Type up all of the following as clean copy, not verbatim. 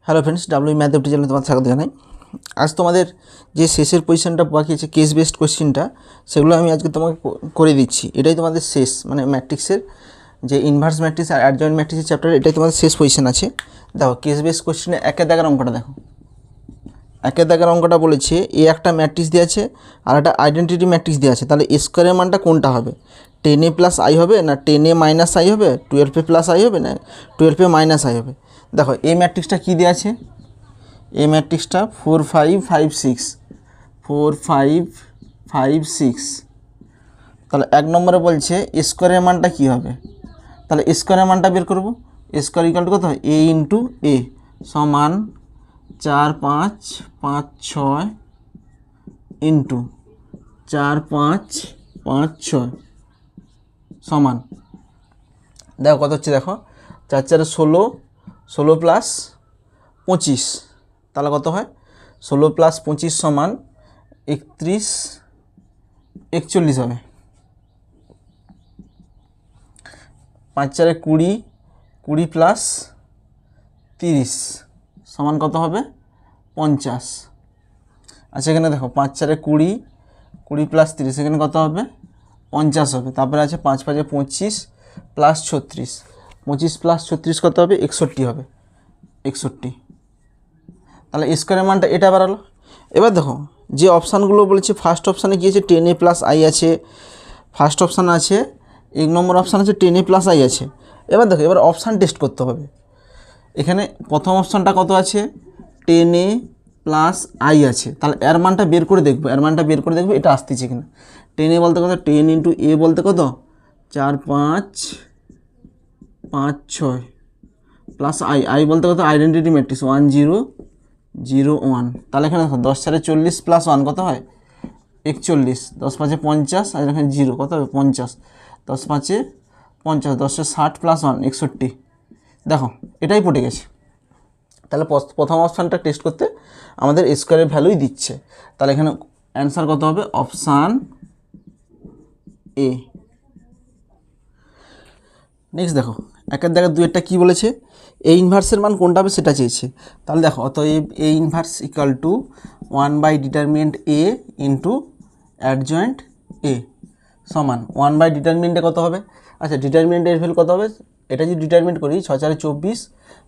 Hello friends, W math FT চ্যানেলে তোমাদের স্বাগত জানাই। আজ তোমাদের যে শেষের পজিশনটা বাকি আছে কেস বেসড কোশ্চেনটা, সেগুলো আমি আজকে তোমাকে করে দিচ্ছি। এটাই তোমাদের শেষ, মানে ম্যাট্রিক্সের যে ইনভার্স ম্যাট্রিক্স আর অ্যাডজয়েন্ট ম্যাট্রিক্সের চ্যাপ্টার, এটাই তোমাদের শেষ পজিশন আছে। দেখো কেস বেসড কোশ্চেনে একের দাগের অঙ্কটা দেখো। একের দাগের অঙ্কটা বলেছে এ একটা ম্যাট্রিক্স দেওয়া আছে আর একটা আইডেন্টিটি ম্যাট্রিক্স দেওয়া আছে, তাহলে এ স্কোয়ারের মানটা কোনটা হবে? 10a প্লাস আই হবে, না 10a মাইনাস আই হবে, 12a প্লাস আই হবে, না 12a মাইনাস আই হবে? দেখো এই ম্যাট্রিক্সটা কী দেওয়া আছে? এই ম্যাট্রিক্সটা 4 5 5 6 4 5 5 6। তাহলে এক নম্বরে বলছে স্কোয়ারের মানটা কী হবে? তাহলে স্কোয়ারের মানটা বের করবো। স্কোয়ার ইকুয়াল টু কত হয়? এ ইন্টু এ সমান 4 5 5 6 ইন্টু 4 5 5 6 সমান, দেখো কত হচ্ছে, দেখো 4 4 16, 16 প্লাস 25, তাহলে কত হয়? 16 প্লাস 25 সমান 31 41 হবে। 5 4 20, 20 প্লাস 30 সমান কত হবে? 50। আচ্ছা এখানে দেখো 5 4 20, 20 প্লাস 30, এখানে কত হবে? 50 হবে। তারপরে আছে 5 5 25 প্লাস 36, 25 প্লাস 36 কত হবে? 61 হবে, 61। তাহলে স্কোয়ারের মানটা এটা বাড়ালো। এবার দেখো যে অপশানগুলো বলেছে, ফার্স্ট অপশানে কী আছে? 10a প্লাস আই আছে, ফার্স্ট অপশান আছে। 1 নম্বর অপশান আছে 10a প্লাস আই আছে। এবার দেখো এবার অপশান টেস্ট করতে হবে। এখানে প্রথম অপশানটা কত আছে? 10a প্লাস আই আছে, তাহলে এর মানটা বের করে দেখবো, এর মানটা বের করে দেখবো এটা আসতেছে কিনা। 10a বলতে কত? 10 ইন্টু এ বলতে কত? 4 5 5 6 প্লাস আই, আই বলতে কত? Identity matrix 1 0 0 1। তাহলে এখানে দেখো 10 4 40 প্লাস 1 কত হয়? 41, 10 5 50, আর এখানে 0 কত হবে? 50, 10 5 50, 10 60 প্লাস 1 61। দেখো এটাই পড়ে গেছে। তাহলে প্রথম অপশানটা টেস্ট করতে আমাদের স্কোয়ারের ভ্যালুই দিচ্ছে, তাহলে এখানে অ্যান্সার কত হবে? Option A. নেক্সট দেখো একের জায়গায় দুইটা কী বলেছে? এ ইনভার্সের মান কোনটা হবে সেটা চেয়েছে। তাহলে দেখো অতএব এ ইনভার্স ইকাল টু 1/ডিটারমিনেন্ট এ ইন্টু অ্যাডজয়েন্ট এ সমান 1/ডিটারমিনেন্টে কত হবে? আচ্ছা ডিটারমিনেন্টের ভ্যালু কত হবে? এটা যদি ডিটারমিনেন্ট করি 6 4 24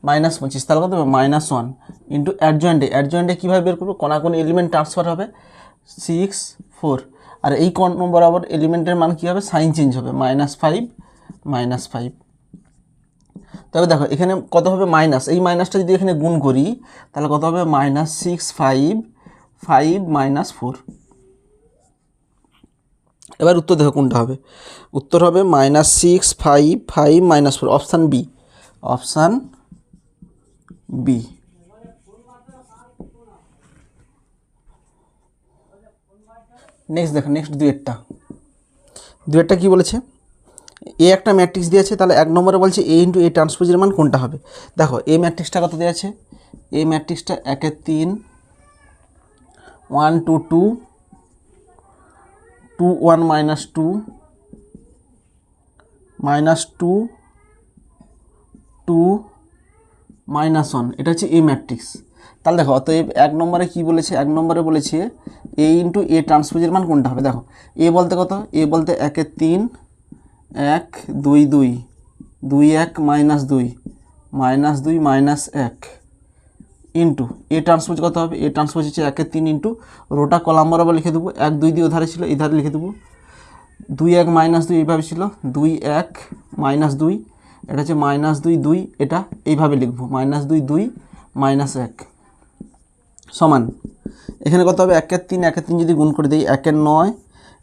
মাইনাস 25, তাহলে কত হবে? -1 ইন্টু অ্যাডজয়েন্টে। অ্যাডজয়েন্টে কীভাবে বের করবো? কোন এলিমেন্ট ট্রান্সফার হবে? 6 4, আর এই কোন বরাবর এলিমেন্টের মান কী হবে? সাইন চেঞ্জ হবে, -5 -5। তবে দেখো এখানে কত হবে? মাইনাস, এই মাইনাসটা যদি এখানে গুণ করি তাহলে কত হবে? -6 5 5 -4। এবার উত্তর দেখো কোনটা হবে। উত্তর হবে -6 5 5 -4, option B, option B. Next দেখো নেক্সট দুয়েরটা কী বলেছে? এ একটা ম্যাট্রিক্স দিয়েছে, তাহলে এক নম্বরে বলছে এ ইন্টু এ ট্রান্সপোজের মান কোনটা হবে? দেখো এই ম্যাট্রিক্সটা কত দেওয়া আছে? এই ম্যাট্রিক্সটা 1 3 1 2 2 2 1 -2 -2 2 -1, এটা হচ্ছে এ ম্যাট্রিক্স। তাহলে দেখো অতএব এক নম্বরে কী বলেছে? এক নম্বরে বলেছে এ ইন্টু এ ট্রান্সপোজের মান কোনটা হবে? দেখো এ বলতে কত? এ বলতে 1 3 1 2 2 2 1 -2 -2 -1 ইন্টু এ ট্রান্সপোজ কত হবে? এ ট্রান্সপোজ হচ্ছে 1 3 ইন্টু রোটা কলাম বরাবর লিখে দেবো, 1 2 দিয়ে ওধারে ছিল, এধারে লিখে দেবো। 2 1 -2 এইভাবে ছিল, 2 1 -2, এটা হচ্ছে -2 2, এটা এইভাবে লিখবো, -2 2 -1 সমান। এখানে কত হবে? 1 3 1 3 যদি গুণ করে দিই 1 9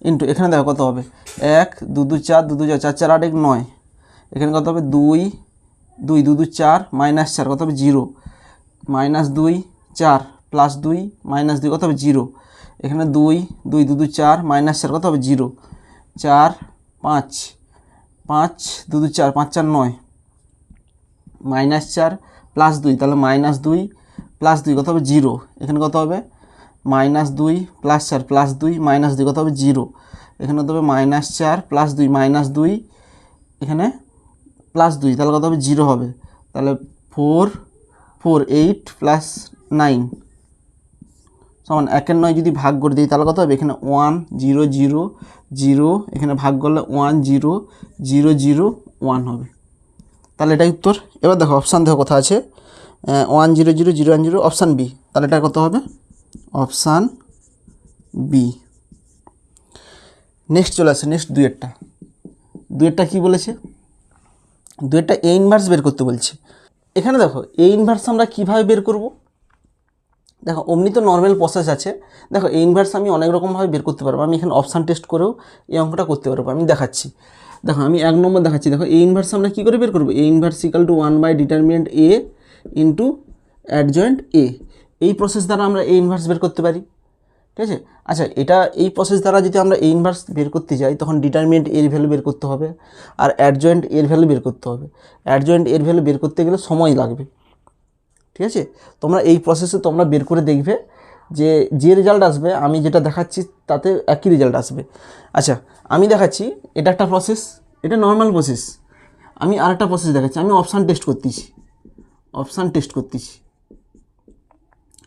ইন্টু এখানে দেখো কত হবে? 1 2 2 4 2 2 4 4 4 8 1 9, এখানে কত হবে? 2 2 2 2 4 -4 কত হবে? 0, -2 4 প্লাস 2 -2 কত হবে? 0, এখানে 2 2 2 2 4 -4 কত হবে? 0, 4 5 5 2 2 4 5 4 9 -4 প্লাস 2, তাহলে -2 প্লাস 2 কত হবে? 0, এখানে কত হবে? -2 প্লাস 4 প্লাস 2 -2 কত হবে? 0, এখানে কত হবে? -4 প্লাস 2 -2, এখানে প্লাস 2, তাহলে কত হবে? 0 হবে। তাহলে 4 4 8 প্লাস 9 সমান 1/9 যদি ভাগ করে দিই তাহলে কত হবে? এখানে 1 0 0 0, এখানে ভাগ করলে 1 0 0 0 1 হবে। তাহলে এটাই উত্তর। এবার দেখো অপশান দেখো কথা আছে 1 0 0 0 1 0, অপশান বি। তাহলে এটা কত হবে? Option B. নেক্সট চলে আসে নেক্সট দুয়েরটা কী বলেছে? দুয়েরটা এ ইনভার্স বের করতে বলছে। এখানে দেখো এ ইনভার্স আমরা কীভাবে বের করব? দেখো অমনি তো নর্মাল প্রসেস আছে। দেখো এ ইনভার্স আমি অনেক রকমভাবে বের করতে পারবো। আমি এখানে অপশান টেস্ট করেও এই অঙ্কটা করতে পারবো। আমি দেখাচ্ছি। দেখো আমি 1 নম্বর দেখাচ্ছি। দেখো এ ইনভার্স আমরা কী করে বের করবো? এ ইনভার্স ইকাল টু 1/ডিটারমিনেন্ট এ ইন্টু অ্যাডজয়েন্ট এ। এই প্রসেস দ্বারা আমরা এ ইনভার্স বের করতে পারি। ঠিক আছে। আচ্ছা, এটা এই প্রসেস দ্বারা যদি আমরা এ ইনভার্স বের করতে যাই তখন ডিটারমিনেন্ট এর ভ্যালু বের করতে হবে আর অ্যাডজয়েন্ট এর ভ্যালু বের করতে হবে। অ্যাডজয়েন্ট এর ভ্যালু বের করতে গেলে সময় লাগবে। ঠিক আছে। তোমরা এই প্রসেসে তোমরা বের করে দেখবে যে রেজাল্ট আসবে আমি যেটা দেখাচ্ছি তাতে একই রেজাল্ট আসবে। আচ্ছা, আমি দেখাচ্ছি এটা একটা প্রসেস, এটা নর্মাল প্রসেস। আমি আরেকটা প্রসেস দেখাচ্ছি। আমি অপশান টেস্ট করতেছি।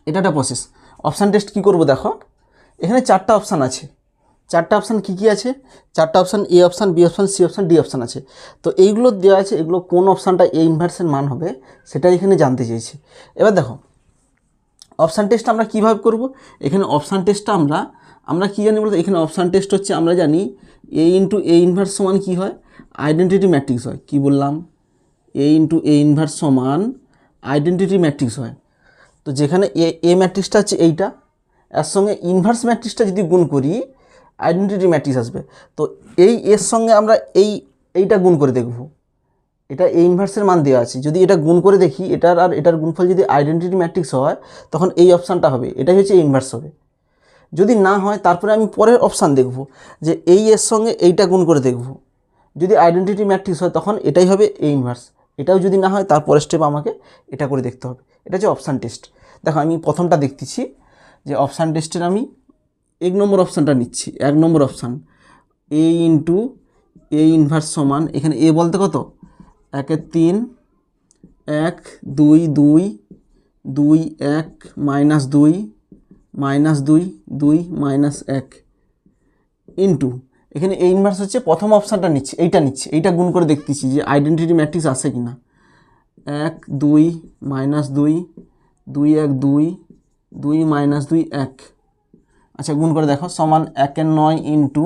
এটা একটা প্রসেস। অপশান টেস্ট কী করবো? দেখো এখানে 4টা অপশান আছে। 4টা অপশান কী আছে? 4টা option A option, B option, C option, D option আছে। তো এইগুলো দেওয়া আছে, এগুলো কোন অপশানটা এ ইনভার্সের মান হবে সেটা এখানে জানতে চেয়েছি। এবার দেখো অপশান টেস্ট আমরা কীভাবে করব? এখানে অপশান টেস্টটা আমরা কী জানি বলতে, এখানে অপশান টেস্ট হচ্ছে আমরা জানি এ ইন্টু এ ইনভার্স সমান কী হয়? আইডেন্টিটি ম্যাট্রিক্স হয়। কি বললাম? এ ইন্টু এ ইনভার্স সমান আইডেন্টিটি ম্যাট্রিক্স হয়। তো যেখানে এ ম্যাট্রিক্সটা হচ্ছে এইটা, এর সঙ্গে ইনভার্স ম্যাট্রিক্সটা যদি গুণ করি আইডেন্টিটি ম্যাট্রিক্স আসবে। তো এর সঙ্গে আমরা এইটা গুণ করে দেখব। এটা এ ইনভার্সের মান দেওয়া আছে, যদি এটা গুণ করে দেখি এটার আর এটার গুণফল যদি আইডেন্টিটি ম্যাট্রিক্স হয় তখন এই অপশানটা হবে, এটাই হচ্ছে এ ইনভার্স হবে। যদি না হয় তারপরে আমি পরের অপশান দেখব যে এর সঙ্গে এইটা গুণ করে দেখব, যদি আইডেন্টিটি ম্যাট্রিক্স হয় তখন এটাই হবে এ ইনভার্স। এটাও যদি না হয় তারপরের স্টেপ আমাকে এটা করে দেখতে হবে। এটা হচ্ছে অপশান টেস্ট। দেখো আমি প্রথমটা দেখতেছি যে অপশান টেস্টের আমি 1 নম্বর অপশানটা নিচ্ছি। 1 number option A into A inverse সমান, এখানে এ বলতে কত? 1/3 1 2 2 2 1 -2 -2 2 -1 ইন্টু এখানে এ ইনভার্স হচ্ছে প্রথম অপশানটা নিচ্ছি, এইটা গুণ করে দেখতেছি যে আইডেন্টিটি ম্যাট্রিক্স আসে কি না। 1 2 -2 2 1 2 2 -2 1। আচ্ছা, গুণ করে দেখো সমান 1/9 ইন্টু,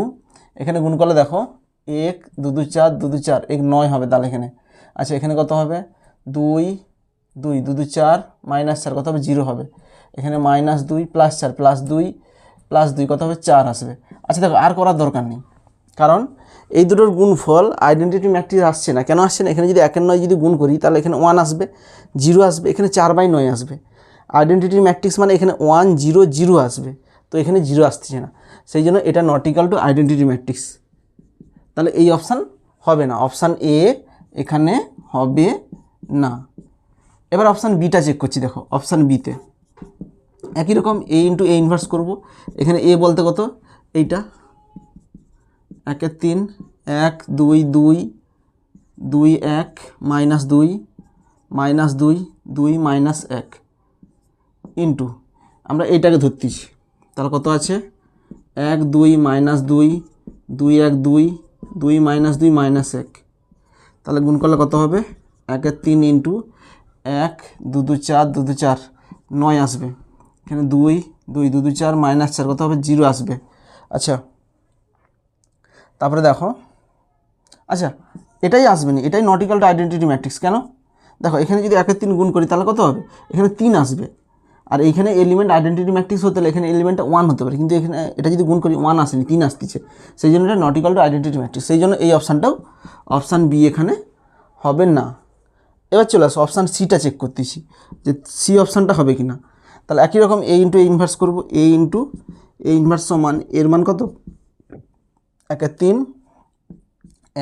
এখানে গুণ করলে দেখো 1 2 2 4 2 2 4 1 9 হবে। তাহলে এখানে আচ্ছা এখানে কত হবে? 2 2 2 2 4 -4 কত হবে? 0 হবে। এখানে -2 +4 +2 কত হবে? 4 আসবে। আচ্ছা দেখো আর করার দরকার নেই, কারণ এই দুটোর গুণফল আইডেন্টিটি ম্যাট্রিক্স আসছে না। কেন আসছে না? এখানে যদি 1/9 যদি গুণ করি তাহলে এখানে 1 আসবে, 0 আসবে, এখানে 4/9 আসবে। আইডেন্টিটি ম্যাট্রিক্স মানে এখানে 1 0 0 আসবে, তো এখানে 0 আসতেছে না, সেই জন্য এটা not equal to identity matrix. তাহলে এই অপশান হবে না, অপশান এ এখানে হবে না। এবার অপশান বিটা চেক করছি। দেখো অপশান বিতে একই রকম এ ইন্টু এ ইনভার্স করবো। এখানে এ বলতে কত? এইটা 1/3 1 2 2 2 1 -2 -2 2 -1 ইন্টু আমরা এইটাকে ধরতেছি। তাহলে কত আছে? 1 2 -2 2 1 2 2 -2 -1। তাহলে গুণ করলে কত হবে? 1/3 ইন্টু 1 2 2 4 2 2 4 9 আসবে। এখানে 2 2 2 2 4 -4 কত হবে? 0 আসবে। আচ্ছা তারপরে দেখো, আচ্ছা এটাই আসবে না, এটাই not equal to identity matrix. কেন? দেখো এখানে যদি 1/3 গুণ করি তাহলে কত হবে? এখানে 3 আসবে। আর এইখানে এলিমেন্ট আইডেন্টিটি ম্যাট্রিক্স হতে হলে এখানে এলিমেন্টটা 1 হতে পারে, কিন্তু এখানে এটা যদি গুণ করি 1 আসেনি, 3 আসতেছে, সেই জন্য এটা not equal to identity matrix. সেই জন্য এই অপশানটাও অপশান বি এখানে হবে না। এবার চলে আসো অপশান সিটা চেক করতেছি যে সি অপশানটা হবে কি না। তাহলে একই রকম এ ইন্টু এ ইনভার্স করবো। এ ইন্টু এ ইনভার্স সমান এর মান কত? 1/3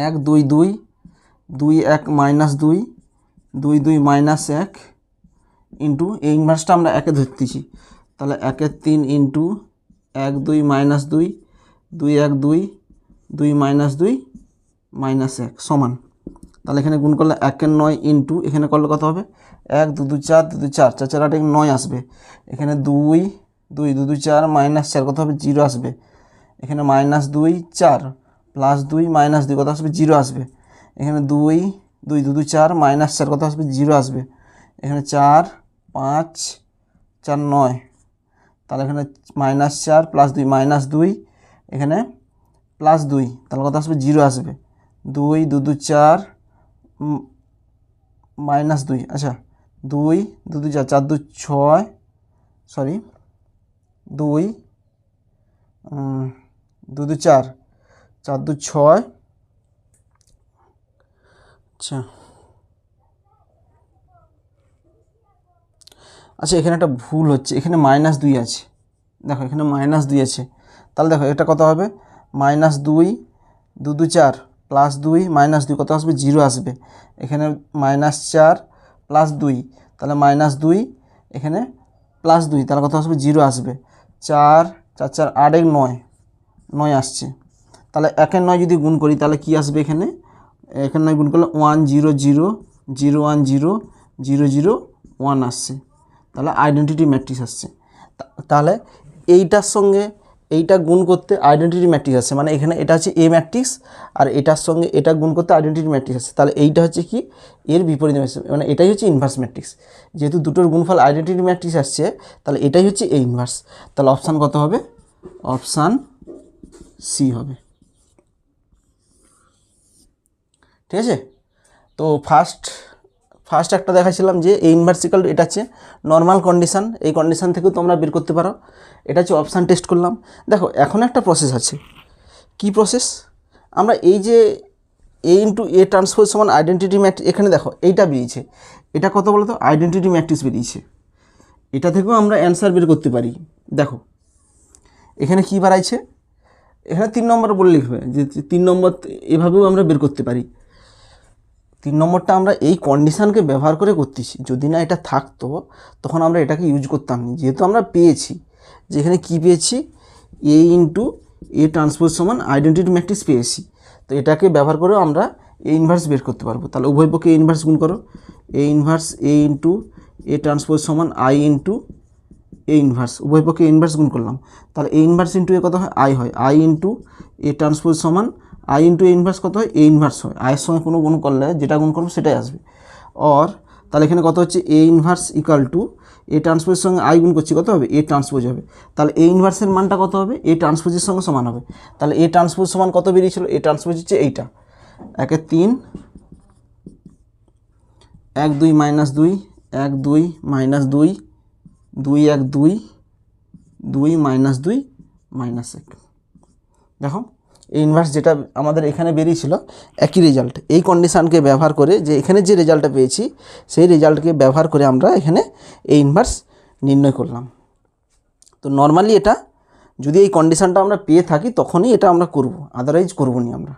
1 2 2 2 1 -2 2 2 -1 ইন্টু এ ইনভার্সটা আমরা 1 ধরতেছি। তাহলে 1/3 ইন্টু 1 2 -2 2 1 2 2 -2 -1 সমান, তাহলে এখানে গুণ করলে 1/9 ইন্টু এখানে করলে কত হবে? 1 2 2 4 2 2 4 4 4 8 9 আসবে। এখানে 2 2 2 2 4 -4 কত হবে 0 আসবে। এখানে -2 4 +2 -2 কত আসবে 0 আসবে। এখানে 2 2 2 2 4 -4 কত আসবে 0 আসবে। এখানে 4 5 4 9, তাহলে এখানে -4 +2 -2, এখানে +2, তাহলে কত আসবে 0 আসবে। 2 2 2 4 -2, আচ্ছা 2 2 2 4 4 2 6, সরি 2 2 2 4 4 2 6, আচ্ছা আচ্ছা এখানে একটা ভুল হচ্ছে, এখানে -2 আছে, দেখো এখানে -2 আছে, তাহলে দেখো এটা কত হবে -2 2 2 4 +2 -2 কত আসবে 0 আসবে। এখানে -4 +2, তাহলে -2, এখানে +2, তাহলে কত আসবে 0 আসবে। 4 4 4 8 1 9, 9 আসছে। তাহলে 1 এর 9 যদি গুণ করি তাহলে কি আসবে, এখানে 9 গুণ করলে 1 0 0 0 1 0 0 0 1 আসছে, তাহলে আইডেন্টিটি ম্যাট্রিক্স আসছে। তাহলে এইটার সঙ্গে এইটা গুণ করতে আইডেন্টিটি ম্যাট্রিক্স আসছে, মানে এখানে এটা হচ্ছে এ ম্যাট্রিক্স আর এটার সঙ্গে এটা গুণ করতে আইডেন্টিটি ম্যাট্রিক্স আসছে, তাহলে এইটা হচ্ছে কি এর বিপরীত, মানে এটাই হচ্ছে ইনভার্স ম্যাট্রিক্স। যেহেতু দুটোর গুণফল আইডেন্টিটি ম্যাট্রিক্স আসছে তাহলে এটাই হচ্ছে এ ইনভার্স। তাহলে অপশান কত হবে, অপশান সি হবে। ঠিক আছে, তো ফার্স্ট একটা দেখাচ্ছিলাম যে এ ইনভার্সিক্যাল, এটা হচ্ছে নর্মাল কন্ডিশান, এই কন্ডিশান থেকেও তোমরা বের করতে পারো। এটা হচ্ছে অপশান টেস্ট করলাম। দেখো এখন একটা প্রসেস আছে, কি প্রসেস, আমরা এই যে এ ইন্টু এ ট্রান্সপোজ সমান আইডেন্টিটি ম্যাট্রিক্স, এখানে দেখো এইটা বেরিয়েছে, এটা কত বলো তো আইডেন্টিটি ম্যাট্রিক্স বেরিয়েছে, এটা থেকেও আমরা অ্যান্সার বের করতে পারি। দেখো এখানে কি বাড়াইছে, এখানে 3 নম্বর বলে লিখবে যে 3 নম্বর, এভাবেও আমরা বের করতে পারি। 3 নম্বরটা আমরা এই কন্ডিশানকে ব্যবহার করে করতেছি, যদি না এটা থাকতো তখন আমরা এটাকে ইউজ করতাম না, যেহেতু আমরা পেয়েছি যে এখানে কী পেয়েছি, এ ইন্টু এ ট্রান্সপোজ সমান আইডেন্টিটি ম্যাট্রিক্স পেয়েছি, তো এটাকে ব্যবহার করেও আমরা এ ইনভার্স বের করতে পারবো। তাহলে উভয় পক্ষে এ ইনভার্স গুণ করো, A inverse A into A transpose সমান আই ইন্টু এ ইনভার্স, উভয় পক্ষে ইনভার্স গুণ করলাম, তাহলে এ ইনভার্স ইন্টু এ কত হয় আই হয়, আই ইন্টু এ ট্রান্সপোজ সমান আই ইন্টু এ ইনভার্স কত হয় এ ইনভার্স হয়, আয়ের সঙ্গে কোনো গুণ করলে যেটা গুণ করবো সেটাই আসবে। অর তাহলে এখানে কত হচ্ছে এ ইনভার্স ইকাল টু এ ট্রান্সপোজের সঙ্গে আই গুণ করছি কত হবে এ ট্রান্সপোজ হবে, তাহলে এ ইনভার্সের মানটা কত হবে এ ট্রান্সপোজের সঙ্গে সমান হবে। তাহলে এ ট্রান্সপোজ সমান কত বেরিয়েছিল, এ ট্রান্সপোজ হচ্ছে এইটা 1 এর 3 1 2 -2 1 2 -2 2 1 2 2 -2 -1। দেখো এই ইনভার্স যেটা আমাদের এখানে বেরিয়েছিল একই রেজাল্ট, এই কন্ডিশানকে ব্যবহার করে যে এখানে যে রেজাল্টটা পেয়েছি সেই রেজাল্টকে ব্যবহার করে আমরা এখানে এই ইনভার্স নির্ণয় করলাম। তো নর্মালি এটা যদি এই কন্ডিশানটা আমরা পেয়ে থাকি তখনই এটা আমরা করব, আদারওয়াইজ করব না আমরা।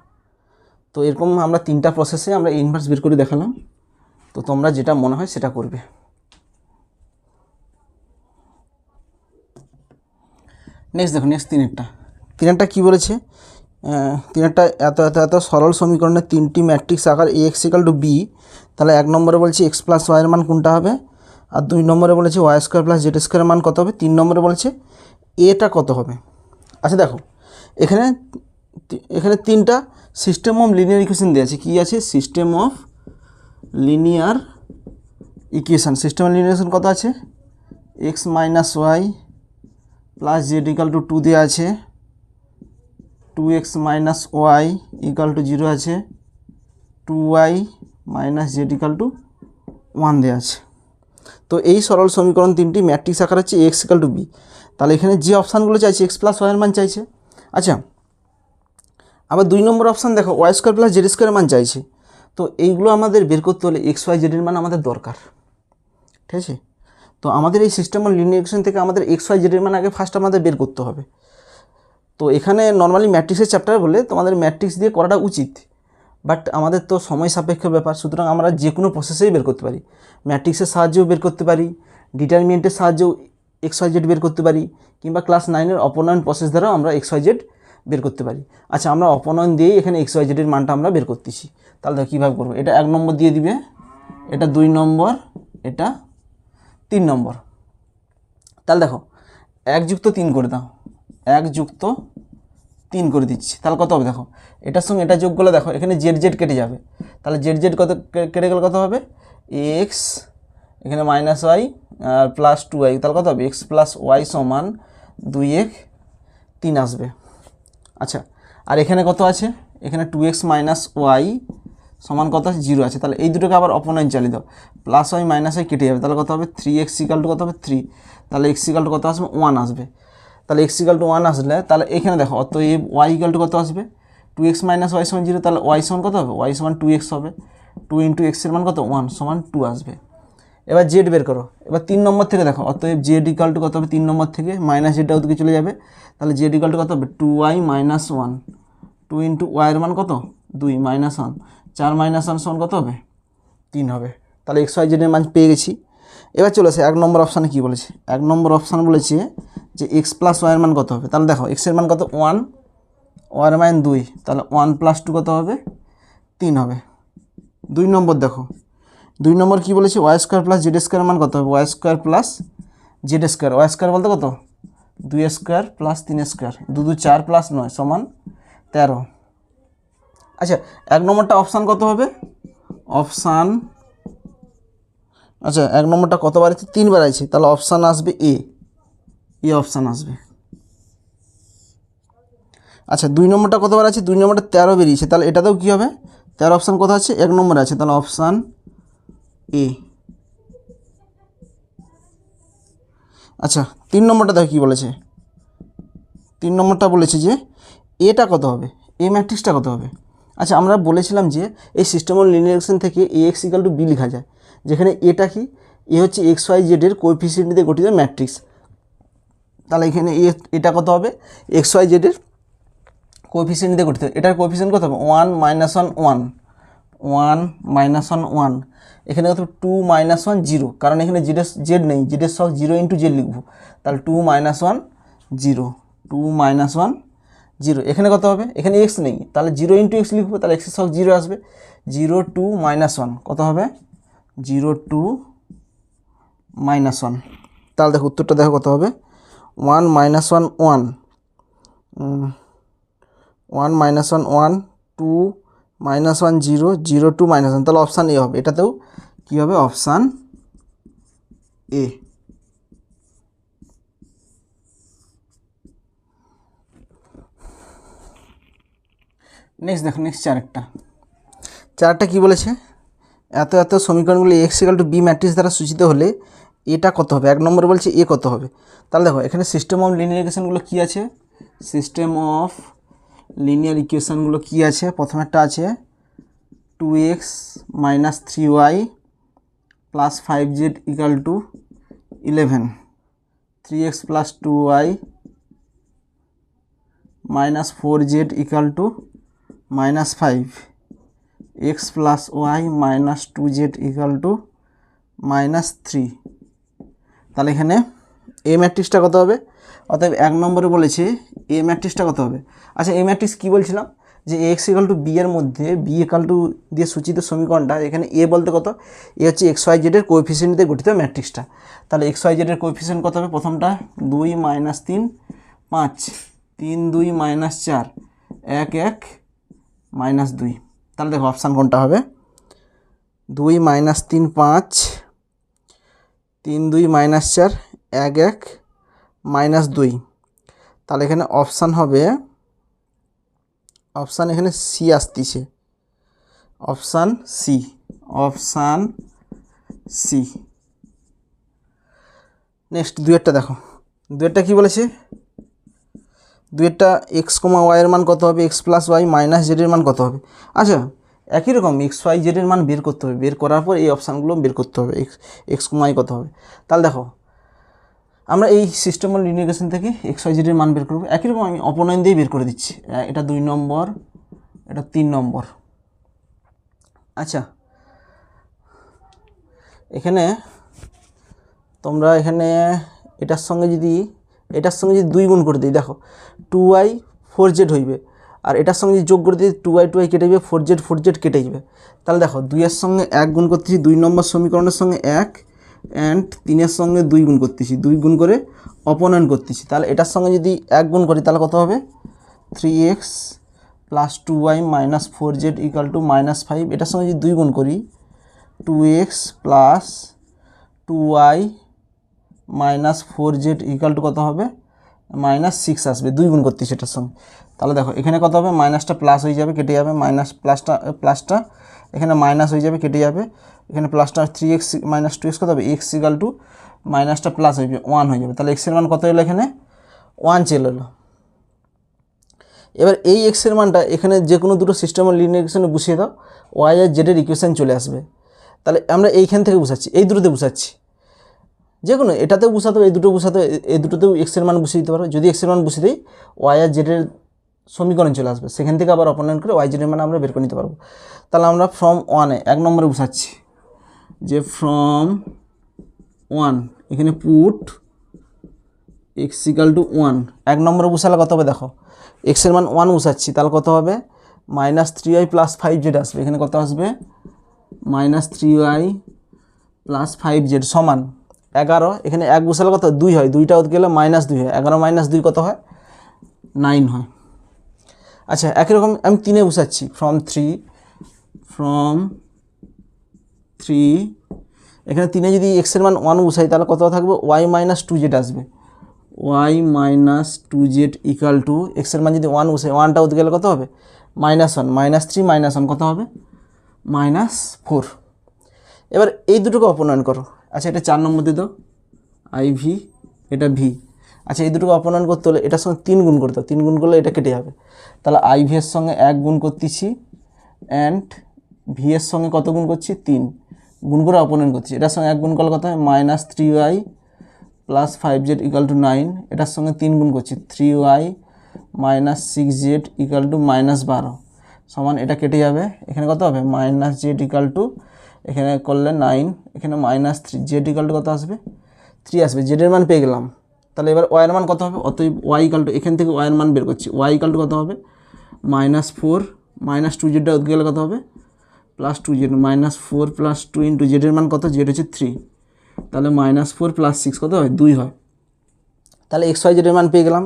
তো এরকম আমরা 3টা প্রসেসে আমরা এই ইনভার্স বের করে দেখালাম, তো তোমরা যেটা মনে হয় সেটা করবে। নেক্সট দেখো, নেক্সট 3টা কী বলেছে, 3টা এত এত এত সরল সমীকরণের 3টি ম্যাট্রিক্স আকার এ এক্স ইকাল টু বি, তাহলে 1 নম্বরে বলছে এক্স প্লাস ওয়াইয়ের মান কোনটা হবে, আর 2 নম্বরে বলেছে ওয়াই স্কোয়ার প্লাস জেড স্কোয়ারের মান কত হবে, 3 নম্বরে বলেছে এটা কত হবে। আচ্ছা দেখো এখানে 3টা সিস্টেম অফ লিনিয়ার ইকুয়েশন দেওয়া আছে, কী আছে system of linear equation, system of linear equation কত আছে x minus y plus z equal to 2 দেওয়া আছে, 2x minus Y equal to 0 আছে, 2y minus Z equal two 1 দেওয়া আছে। তো এই সরল সমীকরণ 3টি ম্যাট্রিক্স আকার হচ্ছে এক্স ইকাল টু বি, তাহলে এখানে যে অপশানগুলো চাইছে এক্স প্লাস ওয়াইয়ের মান চাইছে। আচ্ছা আবার 2 নম্বর অপশান দেখো ওয়াই স্কোয়ার প্লাস জেড স্কোয়ারের মান চাইছে, তো এইগুলো আমাদের বের করতে হলে এক্স ওয়াই জেডের মান আমাদের দরকার, ঠিক আছে। তো আমাদের এই সিস্টেম অফ লিনিয়ার ইকুয়েশন থেকে আমাদের এক্স ওয়াই জেডের মান আগে ফার্স্ট আমাদের বের করতে হবে। তো এখানে নর্মালি ম্যাট্রিক্সের চ্যাপ্টার বলে তোমাদের ম্যাট্রিক্স দিয়ে করাটা উচিত, বাট আমাদের তো সময় সাপেক্ষ ব্যাপার, সুতরাং আমরা যে কোনো প্রসেসেই বের করতে পারি, ম্যাট্রিক্সের সাহায্যেও বের করতে পারি, ডিটারমিনেন্টের সাহায্যেও এক্স ওয়াই জেড বের করতে পারি, কিংবা ক্লাস 9-এর অপনয়ন প্রসেস দ্বারাও আমরা এক্স ওয়াই জেড বের করতে পারি। আচ্ছা আমরা অপনয়ন দিয়েই এখানে এক্স ওয়াই জেডের মানটা আমরা বের করতেছি, তাহলে কীভাবে করবো, এটা 1 নম্বর দিয়ে দিবে, এটা 2 নম্বর, এটা 3 নম্বর। তাহলে দেখো 1 যুক্ত 3 করে দাও, 1 যুক্ত 3 করে দিচ্ছি, তাহলে কত হবে দেখো, এটার সঙ্গে এটা যোগ করলে দেখো এখানে জেড জেড কেটে যাবে, তাহলে জেড জেড কত কেটে গেলে কত হবে, এক্স এখানে মাইনাস ওয়াই আর প্লাস 2y, তাহলে কত হবে এক্স প্লাস ওয়াই সমান 2x 3 আসবে। আচ্ছা, আর এখানে কত আছে, এখানে 2x মাইনাস ওয়াই সমান কত আছে 0 আছে, তাহলে এই দুটোকে আবার অপোনেন্ট চালিয়ে দাও, প্লাস ওয়াই মাইনাস ওয়াই কেটে যাবে, তাহলে কত হবে 3x ইকাল টু কত হবে 3, তাহলে x ইকাল টু কত আসবে 1 আসবে। তাহলে x ইকাল টু 1 আসলে তাহলে এখানে দেখো অতএব y ইকাল টু কত আসবে 2x মাইনাস ওয়াই সমান 0, তাহলে y সমান কত হবে, y সমান 2x হবে, 2 ইন্টু x এর মান কত 1 সমান 2 আসবে। এবার জেড বের করো, এবার 3 নম্বর থেকে দেখো অতএব জেড ইকাল টু কত হবে 3 নম্বর থেকে মাইনাস জেডটা ওদিকে চলে যাবে, তাহলে জেড ইকাল টু কত হবে 2y মাইনাস 1, 2 ইন্টু ওয়াই এর মান কত 2 মাইনাস 1, 4 মাইনাস 1 সমান কত হবে 3 হবে। তাহলে এক্স ওয়াই জেডের মান পেয়ে গেছি। এবার চলে আসে 1 নম্বর অপশানে কী বলেছে, 1 নম্বর অপশান বলেছে যে এক্স প্লাস ওয়াইয়ের মান কত হবে, তাহলে দেখো এক্সের মান কত 1, ওয়ার মান 2, তাহলে 1 প্লাস 2 কত হবে 3 হবে। 2 নম্বর দেখো, 2 নম্বর কী বলেছে ওয়াই স্কোয়ার প্লাস জেড স্কোয়ারের মান কত হবে, y square plus z square, y square বলতে কত 2 স্কোয়ার প্লাস 3 স্কোয়ার, 2 2 4 প্লাস 9 সমান 13। আচ্ছা 1 নম্বরটা অপশান কত হবে, অপশান আচ্ছা 1 নম্বরটা কতবার আছে 3 বার আছে, তাহলে অপশান আসবে এ অপশান আসবে। আচ্ছা 2 নম্বরটা কতবার আছে, 2 নম্বরটা 13 বেরিয়েছে, তাহলে এটাতেও কী হবে 13 অপশান কোথায় আছে 1 নম্বরে আছে, তাহলে অপশান এ। আচ্ছা 3 নম্বরটা দেখো কী বলেছে, 3 নম্বরটা বলেছে যে এটা কত হবে, এ ম্যাট্রিক্সটা কত হবে। আচ্ছা আমরা বলেছিলাম যে এই সিস্টেম অফ লিনিয়ার ইকুয়েশন থেকে এ এক্স ইকাল টু বি লেখা যায়, যেখানে এটা কি এ হচ্ছে এক্স ওয়াই জেডের কোএফিসিয়েন্ট দিয়ে গঠিত ম্যাট্রিক্স, তাহলে এখানে এটা কত হবে এক্স ওয়াই জেডের কোএফিসিয়েন্ট দিয়ে গঠিত, এটার কোএফিসিয়েন্ট কত হবে 1 মাইনাস 1 1, 1 মাইনাস 1 1, এখানে কত 2 মাইনাস 1 0, কারণ এখানে জেড নেই, জেডের সব 0 ইন্টু জেড লিখবো, তাহলে 2 মাইনাস 1 0, 2 মাইনাস 1 0, এখানে কত হবে এখানে এক্স নেই, তাহলে 0 ইন্টু এক্স লিখবো, তাহলে এক্সের সব 0 আসবে, 0 2 মাইনাস 1 কত হবে 0 2 মাইনাস 1, তাহলে দেখো উত্তরটা দেখো কত হবে 1 মাইনাস 1 1, 1 মাইনাস 1 1, 2 মাইনাস 1 0, 0 2 মাইনাস 1, তাহলে অপশান এ হবে, এটাতেও কী হবে অপশান এ। নেক্সট দেখো, নেক্সট চারটা কী বলেছে, এত এত সমীকরণগুলি x equal to B matrix দ্বারা সূচিত হলে এটা কত হবে, 1 নম্বর বলছে এ কত হবে। তাহলে দেখো এখানে সিস্টেম অফ লিনিয়ার ইকুয়েশনগুলো কী আছে, সিস্টেম অফ লিনিয়ার ইকুয়েশনগুলো কী আছে, প্রথমেরটা আছে 2x minus 3y plus 5z equal to 11, 3x plus 2y minus 4z equal to minus 5, x plus y minus 2z equal to minus 3, তাহলে এখানে এ ম্যাট্রিক্সটা কত হবে, অতএব 1 নম্বরে বলেছে এ ম্যাট্রিক্সটা কত হবে। আচ্ছা এ ম্যাট্রিক্স কী বলছিলাম যে এক্স ইকাল টু বি এর মধ্যে বি ইকাল টু দিয়ে সূচিত সমীকরণটা, এখানে এ বলতে কত এ হচ্ছে এক্স ওয়াই জেডের কোএফিসিয়েন্ট দিয়ে গঠিত ম্যাট্রিক্সটা, তাহলে এক্স ওয়াই জেডের কোএফিসিয়েন্ট কত হবে, প্রথমটা 2 মাইনাস 3 5, 3 2 মাইনাস 4 1 1 মাইনাস 2, তাহলে দেখো অপশান কোনটা হবে 2 মাইনাস 3 5, 3 2 মাইনাস 4 1 1 মাইনাস 2, তাহলে এখানে অপশান হবে, অপশান এখানে সি আসতেছে, option C, option C. Next দুয়েরটা দেখো, দুয়েরটা কী বলেছে, দুয়েরটা এক্স কমা ওয়াইয়ের মান কত হবে, এক্স প্লাস ওয়াই মাইনাস জেডের মান কত হবে। আচ্ছা একই রকম এক্স ওয়াই জেডের মান বের করতে হবে, বের করার পর এই অপশানগুলো বের করতে হবে, এক্স কমা ওয়াই কত হবে। তাহলে দেখো আমরা এই সিস্টেম অফ লিনিয়ার ইকুয়েশন থেকে এক্স ওয়াই জেডের মান বের করবো, একই রকম আমি অপনয়ন দিয়ে বের করে দিচ্ছি, এটা 2 নম্বর, এটা 3 নম্বর। আচ্ছা এখানে তোমরা এখানে এটার সঙ্গে যদি 2 গুণ করে দিই, দেখো 2y 4z হইবে, আর এটার সঙ্গে যদি যোগ করে দিই 2y কেটে যাবে, 4z কেটে যাবে, তাহলে দেখো 2 এর সঙ্গে 1 গুণ করতেছি 2 নম্বর সমীকরণের সঙ্গে 1, অ্যান্ড 3-এর সঙ্গে 2 গুণ করতেছি, 2 গুণ করে অপোনেন্ট করতেছি। তাহলে এটার সঙ্গে যদি 1 গুণ করি তাহলে কত হবে 3x plus 2y minus 4z equal two -5। এটার সঙ্গে যদি 2 গুণ করি 2x plus 2y minus 4z equal two কত হবে -6 আসবে, 2 গুণ করতেছি এটার সঙ্গে। তাহলে দেখো এখানে কত হবে, মাইনাসটা প্লাস হয়ে যাবে, কেটে যাবে, মাইনাস প্লাসটা এখানে মাইনাস হয়ে যাবে, কেটে যাবে, এখানে প্লাসটা 3x মাইনাস 2x কত হবে x ইকাল টু মাইনাসটা প্লাস হয়ে যাবে 1 হয়ে যাবে। তাহলে x এর মান কত এলো, এখানে 1 চলে এলো। এবার এই x এর মানটা এখানে যে কোনো দুটো সিস্টেমের লিনিয়ার ইকুয়েশনে বসিয়ে দাও, y আর z এর ইকুয়েশন চলে আসবে। তাহলে আমরা এইখান থেকে বসাচ্ছি, এই দুটোতে বসাচ্ছি, যে কোনো এটাতেও বসাতে, এই দুটো বসাতে, এই দুটোতেও x এর মান বসিয়ে দিতে পারো। যদি x এর মান বসিয়ে দিই y আর z এর সমীকরণ চলে আসবে, সেখান থেকে আবার অপনয়ন করে y z এর মান আমরা বের করে নিতে পারবো। তাহলে আমরা ফ্রম 1-এ 1 নম্বরে বসাচ্ছি যে ফ্রম 1 এখানে পুট x ইকাল টু 1। 1 নম্বরে বসালে কত হবে দেখো, x এর মান 1 বসাচ্ছি, তাহলে কত হবে -3y প্লাস 5z আসবে। এখানে কত আসবে -3y প্লাস 5z সমান 11। এখানে 1 বসালে কত 2 হয়, 2টা গেলে -2 হয়, 11 - 2 কত হয় 9 হয়। আচ্ছা একই রকম আমি 3-এ বসাচ্ছি ফ্রম 3 এখানে 3-এ যদি x এর মান 1 বসাই তাহলে কত থাকবে y মাইনাস 2z আসবে, y minus 2z equal two x এর মান যদি 1 বসাই 1টা গেলে কত হবে -1, -3 -1 কত হবে -4। এবার এই দুটোকে অপনয়ন করো। আচ্ছা এটা 4 নম্বর দিয়ে দাও IV, এটা V। আচ্ছা এই দুটোকে অপনয়ন করতে হলে এটার সঙ্গে 3 গুণ করতে হবে, 3 গুণ করলে এটা কেটে যাবে। তাহলে IV এর সঙ্গে 1 গুণ করতেছি অ্যান্ড V এর সঙ্গে কত গুণ করছি 3 গুণ করে অপনয়ন করছি। এটার সঙ্গে 1 গুণ করলে কত হয় -3y plus 5z equal two 9। এটার সঙ্গে 3 গুণ করছি 3y minus 6z equal to -12 সমান, এটা কেটে যাবে, এখানে কত হবে -z ইকাল টু, এখানে করলে 9, এখানে -3, z ইকাল টু কত আসবে 3 আসবে, z এর মান পেয়ে গেলাম। তাহলে এবার y এর মান কত হবে, অতএব y ইকাল টু, এখান থেকে y এর মান বের করছি, y ইকাল টু কত হবে -4 -2z গেলে কত হবে +2z, -4 + 2 ইন্টু z এর মান কত, z হচ্ছে 3, তাহলে -4 + 6 কত হয় 2 হয়। তাহলে x y z এর মান পেয়ে গেলাম।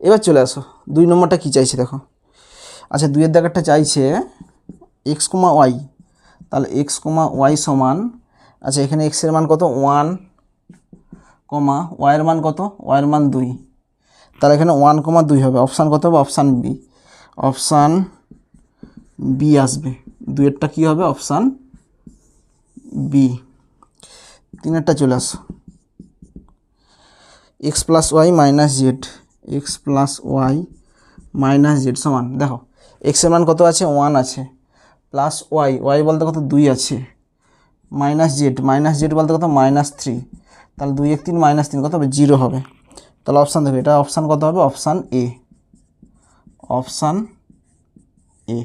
এবার চলে আসো 2 নম্বরটা কী চাইছে দেখো। আচ্ছা 2-এর দাগেরটা চাইছে x, y, তাহলে x, y সমান, আচ্ছা এখানে x এর মান কত 1, y এর মান কত, y এর মান 2, তাহলে এখানে 1, 2 হবে, অপশান কত হবে অপশান বি, অপশান বি আসবে। 2-এরটা কী হবে অপশান বি। 3-এরটা চলে আসো x plus y minus z, x plus y minus z সমান, দেখো x এর মান কত আছে 1 আছে, প্লাস ওয়াই, ওয়াই বলতে কত 2 আছে, মাইনাস জেড বলতে কত -3, তাহলে 2 1 3 -3 কত হবে 0 হবে। তাহলে অপশান দেখো, এটা অপশান কত হবে অপশান এ, অপশান এ।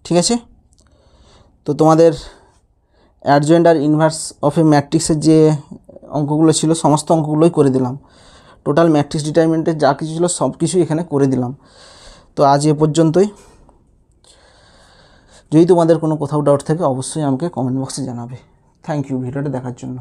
ঠিক আছে, তো তোমাদের অ্যাডজয়েন্ট আর ইনভার্স অফ এ ম্যাট্রিক্সের যে অঙ্কগুলো ছিল সমস্ত অঙ্কগুলোই করে দিলাম, টোটাল ম্যাট্রিক্স ডিটারমিনেন্টের যা কিছু ছিল সব কিছুই এখানে করে দিলাম। তো আজ এ পর্যন্তই। যদি তোমাদের কোনো কোথাও ডাউট থাকে অবশ্যই আমাকে কমেন্ট বক্সে জানাবে। থ্যাংক ইউ ভিডিওটা দেখার জন্য।